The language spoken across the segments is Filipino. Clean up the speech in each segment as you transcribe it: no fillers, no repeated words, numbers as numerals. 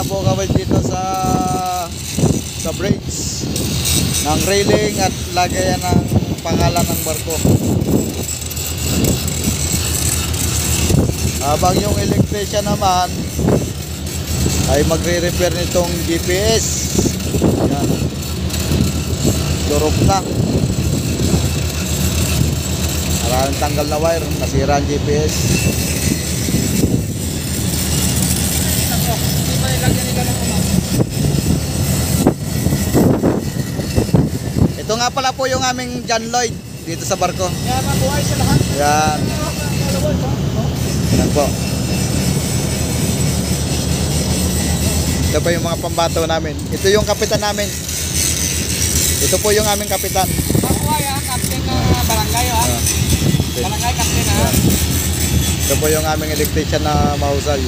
po kami dito sa bridge ng railing at lagayan ng pangalan ng barko. Habang yung electrician naman ay magre-repair nitong GPS. Yan. Durog na. Maraming tanggal na wire, nasira ang GPS. Ito nga pala po yung aming John Lloyd dito sa barko. Kaya mabuhay sa lahat. Yan. Yan po. Ito pa yung mga pambato namin. Ito yung kapitan namin. Ito po yung aming kapitan. Mabuhay ha, captain ng barangay ha. Barangay captain ha. Ito po yung aming electrician na mahusay.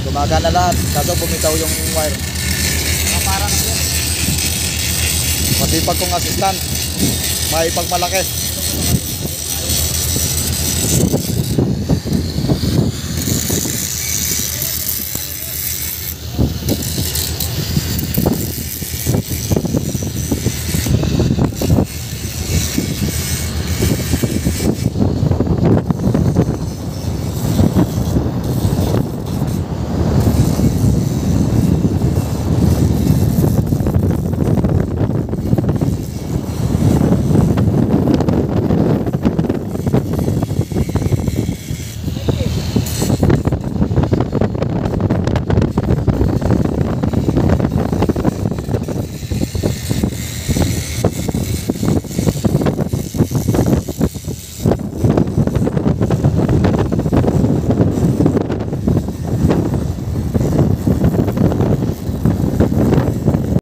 Gumagana lahat, kaso bumitaw yung wire. Parang yan. Masipag kong assistant, may pagmalaki.